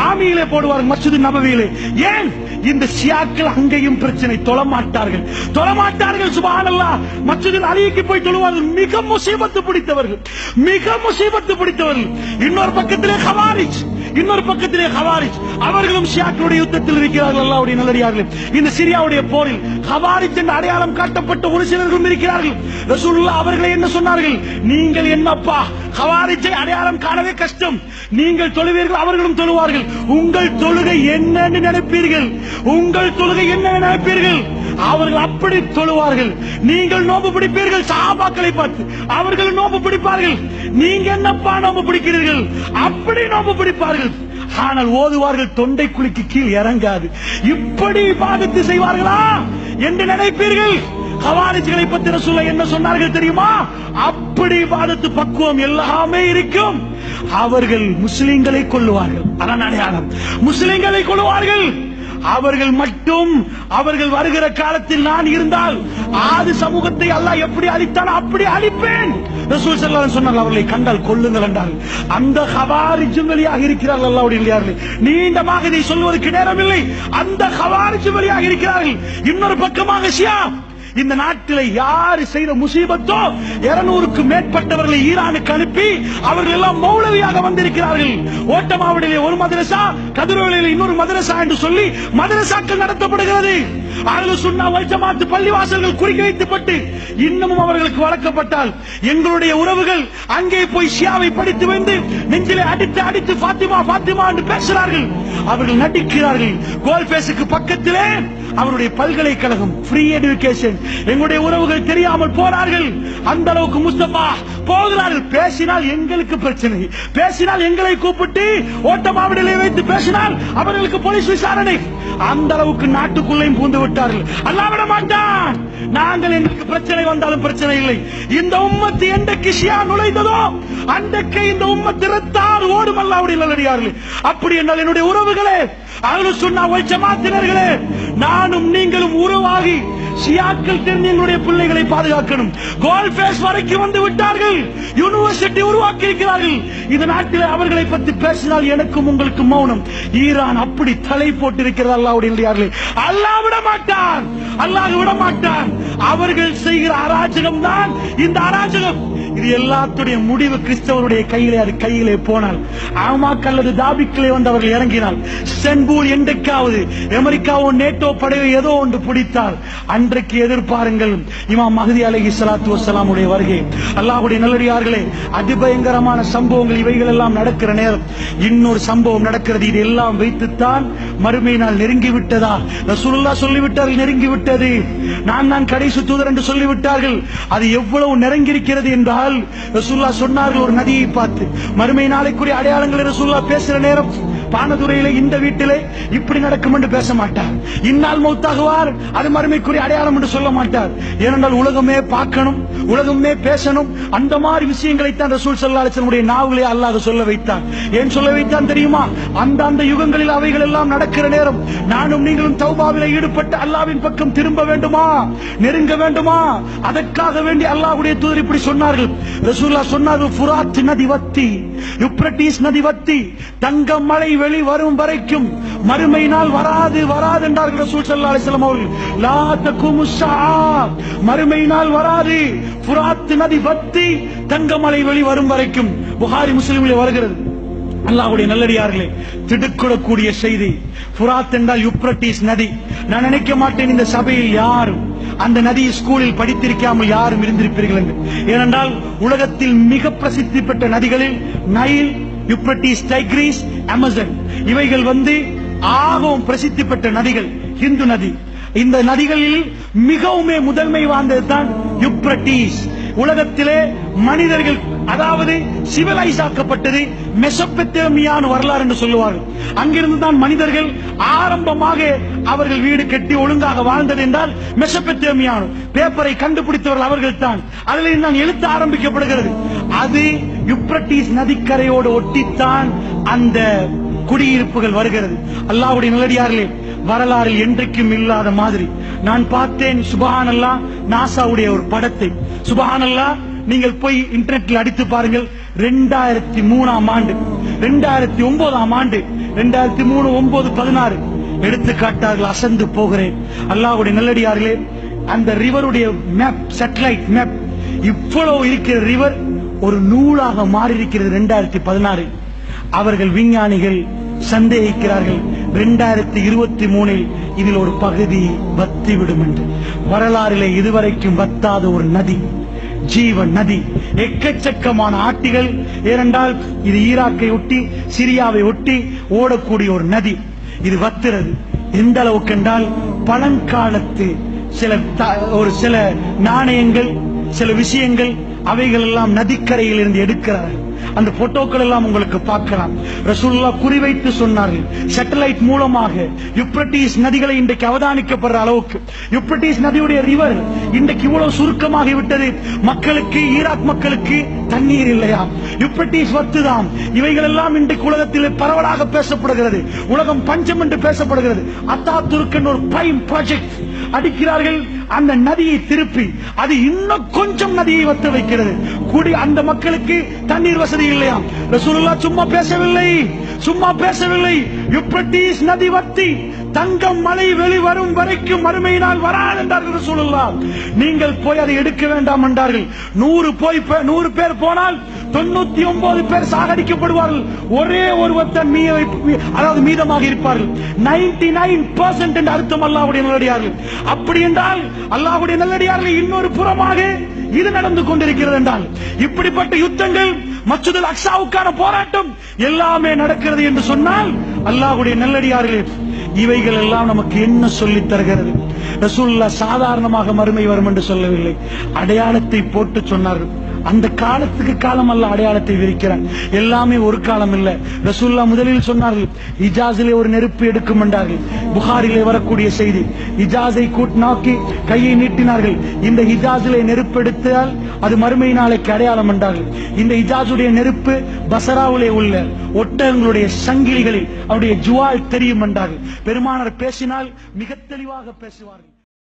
Speaker 1: ஆமியிலே போடுவார்கள், மஸ்ஜித் நபவியிலே. ஏன்? இந்த ஷியாக்கள் அங்கேயும் பிரச்சனை. தொழமாட்டார்கள். சுப்ஹானல்லாஹ், மஸ்ஜிதில் அலிக்கு போய் தொழுவார்கள். மிக முசீபத்து பிடித்தவர்கள். இன்னொரு பக்கத்திலே ஹவாரிஜ், அவர்களும் ஷியாக்களுடைய யுத்தத்தில் இருக்கிறார்கள். அல்லாஹ்வுடைய நல்லடியார்களே, இந்த சிரியாவுடைய போரில் ஹவாரிஜ் என்ற அடையாளம் காட்டப்பட்ட ஒரு சிலர்களும் இருக்கிறார்கள். ரசூலுல்லாஹ் அவர்களை என்ன சொன்னார்கள்? நீங்கள் என்னப்பா ஹவாரிஜை அடையாளம் காணவே கஷ்டம், நீங்கள் தொழுவீர்கள், அவர்களும் தொழுவார்கள். உங்கள் தொழுகை என்னன்னு நினைப்பீர்கள்? அவர்கள் அப்படி தொழுவார்கள். நீங்கள் நோம்பு பிடிப்பீர்கள். சஹாபாக்களை பார்த்து அவர்கள் நோம்பு பிடிப்பார்கள். நீங்க என்னப்பா நோம்பு பிடிக்கிறீர்கள்? அப்படி நோம்பு பிடிப்பார்கள். ஆனால் ஓதுவார்கள் தொண்டை குழிக்கு கீழ் இறங்காது. இப்படி இபாதத்து செய்வார்களா என்று நினைப்பீர்கள். ஹவாரிஜ்களை பத்தி ரசூலுல்லாஹ் என்ன சொன்னார்கள் தெரியுமா? அப்படி இபாதத்து பக்குவம் எல்லாமே இருக்கும். அவர்கள் முஸ்லிம்களை கொல்லுவார்கள். அதான் அடையாளம். முஸ்லிம்களை கொல்லுவார்கள். அவர்கள் மட்டும், அவர்கள் வருகிற காலத்தில் நான் இருந்தால் ஆதி சமூகத்தை அல்லாஹ் எப்படி அழித்தான் அப்படி அழிப்பேன். ரசூல் ஸல்லல்லாஹு அலைஹி வஸல்லம் அவர்களை கண்டால் கொல்லுங்கள் என்றார்கள். அந்த ஹவாரிஜும் வெளியாக இருக்கிறார்கள். அல்லாஹ்வுடைய நல்லடியார்களே, நீண்டமாக இதை சொல்வதற்கு நேரமில்லை. அந்த ஹவாரிஜும் வெளியாக இருக்கிறார்கள். இன்னொரு பக்கமாக ஷியா. இந்த நாட்டில் யாரு செய்த முசீபத்தோ 200க்கு மேற்பட்டவர்களை ஈரானுக்கு அனுப்பி அவர்கள் எல்லாம் மௌலவியாக வந்திருக்கிறார்கள். ஓட்டமாவடியிலே ஒரு மதரசா, கதிரொலியிலே இன்னொரு மதரசா என்று சொல்லி மதரசாக்கள் நடத்தப்படுகிறது. அஹ்லுஸ் சுன்னா வல் ஜமாஅத் பள்ளிவாசல்கள் குறிக்க வைக்கப்பட்டு இன்னமும் அவர்களுக்கு வளர்க்கப்பட்டால் எங்களுடைய உறவுகள் அங்கே போய் ஷியாவை படித்து வந்து நெஞ்சிலே அடித்து ஃபாத்திமா என்று பேசுகிறார்கள். அவர்கள் நடிக்கிறார்கள். கோல்பேஸுக்கு பக்கத்திலே அவருடைய பல்கலைக்கழகம், ஃப்ரீ எஜுகேஷன். எங்களுடைய உறவுகள் தெரியாமல் போறார்கள். அந்த அளவுக்கு முஸ்தபா போகிறார்கள். பேசினால் எங்களுக்கு பிரச்சனை, பேசினால் எங்களை கூப்பிட்டு ஓட்டமாவிடலை வைத்து பேசினால் அவர்களுக்கு போலீஸ் விசாரணை. அந்த அளவுக்கு நாட்டுக்குள்ளேயும் பூந்து விட்டார்கள். அல்லாஹ் விட மாட்டான். நாங்கள் எங்களுக்கு பிரச்சனை வந்தாலும் பிரச்சனை இல்லை. இந்த உம்மத்து எந்தக்கு ஷியா நுழைந்ததோ அன்றைக்கு இந்த உம்மத்து இரத்தால் ஓடும். அல்லாஹ்வுடைய நல்லடியார்களே, அப்படி என்றால் என்னுடைய உறவுகளே, அஹ்லுஸ் சுன்னah வல் ஜமாஅத்தினர்களே, நானும் நீங்களும் உருவாகி ஷியாக்கள் தெரிந்து எங்களுடைய பிள்ளைகளை பாதுகாக்கணும். கோல் ஃபேஸ் வரைக்கும் வந்து விட்டார்கள். யூனிவர்சிட்டி உருவாக்கி இருக்கிறார்கள். இந்த நாட்டில் அவர்களை பற்றி பேசினால் எனக்கும் உங்களுக்கு மௌனம். ஈரான் அப்படி தலை போட்டிருக்கிறது. அல்லாஹ்வுடைய அல்லாஹ் விட மாட்டான். அல்லாஹ் விட மாட்டான். அவர்கள் செய்கிற அராஜகம் தான் இந்த அராஜகம். இது எல்லாத்துடைய முடிவு கிறிஸ்தவருடைய கையிலே, அது கையிலே போனால், ஆமாக் அல்லது தாபிக்களே வந்து அவர்கள் இறங்கினால், சென்பூர் என்றைக்காவது அமெரிக்காவோ நேட்டோ படையோ ஏதோ ஒன்று பிடித்தால் அன்றைக்கு எதிர்பாருங்கள் இமாம் மஹ்தி அலைஹிஸ்ஸலாத்து வஸ்ஸலாம் உடைய வருகை. அல்லாஹ்வுடைய நல்லடியார்களே, அதிபயங்கரமான சம்பவங்கள் இவைகள் எல்லாம் நடக்கிற நேரம் இன்னொரு சம்பவம் நடக்கிறது. இது எல்லாம் வைத்துத்தான் மறுமை நாள் நெருங்கி விட்டதா? ரசூலுல்லாஹ் சொல்லிவிட்டார்கள், நெருங்கி விட்டது. நான் கடைசி தூதர் என்று சொல்லிவிட்டார்கள். அது எவ்வளவு நெருங்கி இருக்கிறது என்றால், ரசூலுல்லாஹ் சொன்னார்கள் ஒரு நதியை பார்த்து, மறுமை நாளைக்குரிய அடையாளங்களை ரசூலுல்லாஹ் பேசுற நேரம் பானதுரையிலே இந்த வீட்டிலே இப்படி நடக்கும் என்று பேச மாட்டார். இன்னால் மௌத்தாகுவார், அது மறுமைக்குரிய அடையாளம் என்று சொல்ல மாட்டார். ஏனென்றால் உலகமே பார்க்கணும், உலகமே பேசணும். அந்த மாதிரி விஷயங்களை தான் ரசூல் ஸல்லல்லாஹு அலைஹி வஸல்லம் நாவிலே அல்லாஹ் சொல்ல வைத்தான். ஏன் சொல்ல வைத்தான் தெரியுமா? அந்த யுகங்களில் அவைகள் எல்லாம் நடக்கிற நேரம் நானும் நீங்களும் தௌபாவிலே ஈடுபட்டு அல்லாஹ்வின் பக்கம் திரும்ப வேண்டுமா, நெருங்க வேண்டுமா? அதற்காக வேண்டி அல்லாஹ்வுடைய தூதர் இப்படி சொன்னார்கள். ரசூலுல்லாஹ் சொன்னார்கள், ஃபுராத் நதி வத்தி, யூப்ரட்டிஸ் நதி வத்தி, தங்க மழை வெளி வரும் வரைக்கும் மறுமை நாள் வராது வராது என்றார்கள் ரசூல் ஸல்லல்லாஹு அலைஹி வஸல்லம் அவர்கள். லா தகுமு ஸஆ, மறுமை நாள் வராது. ஃபுராத் நதி வத்தி, தங்க மழை வெளி வரும் வரைக்கும். புகாரி முஸ்லிமிலே வருகிறது. அல்லாஹ்வுடைய நல்லடியார்களே, திடுக்கிடக்கூடிய செய்தி. ஃபுராத் என்றால் யூப்ரட்டிஸ் நதி. நான் நினைக்க மாட்டேன் இந்த சபையில் யாரும் அந்த நதி ஸ்கூலில் படித்திருக்காமல் யாரும் இருந்திருப்பீர்கள் என்று. ஏனென்றால் உலகத்தில் மிக பிரசித்தி பெற்ற நதிகளில் நைல், யூப்ரட்டிஸ், டைக்ரீஸ், அமேசான் இவைகள் வந்து ஆகவும் பிரசித்தி பெற்ற நதிகள். இந்து நதி. இந்த நதிகளில் மிகவும் முதன்மை வாய்ந்தது தான் யூப்ரட்டிஸ். உலகத்திலே மனிதர்கள், அதாவது சிவிலைஸ் ஆக்கப்பட்டது மெசொப்பொத்தேமியான வரலாறு என்று சொல்லுவார்கள். அங்கிருந்து தான் மனிதர்கள் ஆரம்பமாக அவர்கள் வீடு கட்டி ஒழுங்காக வாழ்ந்தது என்றால் மெசொப்பொத்தேமியான பேப்பரை கண்டுபிடித்தவர்கள் அவர்கள் தான். அதில் தான் எழுத்து ஆரம்பிக்கப்படுகிறது. அது யூப்ரட்டிஸ் நதிக்கரையோடு ஒட்டித்தான் அந்த குடியிருப்புகள் வருகிறது. அல்லாஹ்வுடைய நல்லடியார்களே, வரலாறில் என்றைக்கும் இல்லாத மாதிரி நான் பார்த்தேன். சுப்ஹானல்லாஹ், நாசாவுடைய ஒரு படத்தை. சுப்ஹானல்லாஹ், நீங்கள் போய் இன்டர்நெட்டில் அடித்து பாருங்கள். 2003ஆம் ஆண்டு, 2009ஆம் ஆண்டு, 2003, 9, 16 எடுத்து காட்டார்கள். அசந்து போகிறேன். அல்லாஹ்வுடைய நல்லடியார்களே, அந்த ரிவருடைய மேப், சேட்டலைட் மேப், இவ்வளவு இருக்கிற ரிவர் ஒரு நூலாக மாறி இருக்கிறது. 2016 அவர்கள் விஞ்ஞானிகள் சந்தேகிக்கிறார்கள் 2023 இதில் ஒரு பகுதி வத்திவிடும் என்று. வரலாறிலே இதுவரைக்கும் வத்தாத ஒரு நதி, ஜீவன் நதி. எக்கச்சக்கமான ஆட்டிகள். ஏனென்றால் இது ஈராக்கை ஒட்டி, சிரியாவை ஒட்டி ஓடக்கூடிய ஒரு நதி. இது வத்துறது எந்த அளவுக்கு என்றால், பழங்காலத்து சில நாணயங்கள், சில விஷயங்கள், அவைகள் எல்லாம் நதிக்கரையில் இருந்து எடுக்கிறார்கள். அந்த போட்டோக்கள் எல்லாம் உங்களுக்கு பார்க்கலாம். ரசூலுல்லாஹ் குறிவைத்து சொன்னார்கள், சேட்டலைட் மூலமாக யூப்ரட்டிஸ் நதிகளை இன்றைக்கு அவதானிக்கப்படுற அளவுக்கு. யூப்ரட்டிஸ் நதியுடைய ரிவர் இன்றைக்கு இவ்வளவு சுருக்கமாகி விட்டது. மக்களுக்கு, ஈராக் மக்களுக்கு தண்ணீர் இல்லையா? யூப்ரட்டிஸ் வத்துதான். இவைகள் எல்லாம் இன்றைக்கு உலகத்தில் பரவலாக பேசப்படுகிறது. உலகம் பஞ்சம் என்று பேசப்படுகிறது. அத்தாதுர்க் என்ற ஒரு பைம் ப்ராஜெக்ட் அடிக்கிறார்கள். அந்த நதியை திருப்பி அது இன்னும் கொஞ்சம் நதியை வத்த வைக்கிறது. கூடி அந்த மக்களுக்கு தண்ணீர் வசதி இல்லையா? ரசூலுல்லாஹ் சும்மா பேசவில்லை. யூப்ரட்டிஸ் நதி வத்தி தங்கம் மழை வெளிவரும் வரைக்கும் மறுமை நாள் வராது என்றார்கள் ரசூலுல்லாஹ். நீங்கள் போய் அதை எடுக்க வேண்டாம் என்றார்கள். 100 பேர் போனால் 99 பேர் சாகடிக்கப்படுவார்கள். ஒரே ஒருவர் தான் மீதமாக இருப்பார்கள். 99% என்று அர்த்தம் அல்லாஹ்வுடைய நல்லடியார்கள். அப்படி என்றால் அல்லாஹ்வுடைய நல்லடியார்கள் இன்னொரு புறமாக இது நடந்து கொண்டிருக்கிறது என்றால், இப்படிப்பட்ட யுத்தங்கள், மஸ்ஜிதுல் அக்ஸாவுக்கான போராட்டம் எல்லாமே நடக்கிறது என்று சொன்னால், அல்லாஹ்வுடைய நல்லடியார்களே, இவைகள் எல்லாம் நமக்கு என்ன சொல்லித் தருகிறது? ரசூலுல்லாஹ் சாதாரணமாக மறுமை வரும் என்று சொல்லவில்லை, அடையாளத்தை போட்டு சொன்னார்கள். அந்த காலத்துக்கு காலம் அல்ல அடையாளத்தை விரிக்கிறான். எல்லாமே ஒரு காலம் இல்ல. ரசூலுல்லாஹ் முதலில் சொன்னார்கள், இஜாஸிலே ஒரு நெருப்பு எடுக்கும் என்றார்கள். புகாரிலே வரக்கூடிய செய்தி, இஜாஸை நோக்கி கையை நீட்டினார்கள். இந்த இஜாஸிலே நெருப்பு எடுத்தால் அது மறுமை நாளைக்கு அடையாளம் என்றார்கள். இந்த இஜாஸுடைய நெருப்பு பசராவிலே உள்ள ஒட்டகங்களுடைய சங்கிலிகளில் அவருடைய ஜுவால் தெரியும் என்றார்கள். பெருமானார் பேசினால் மிக தெளிவாக பேசுவார்கள்.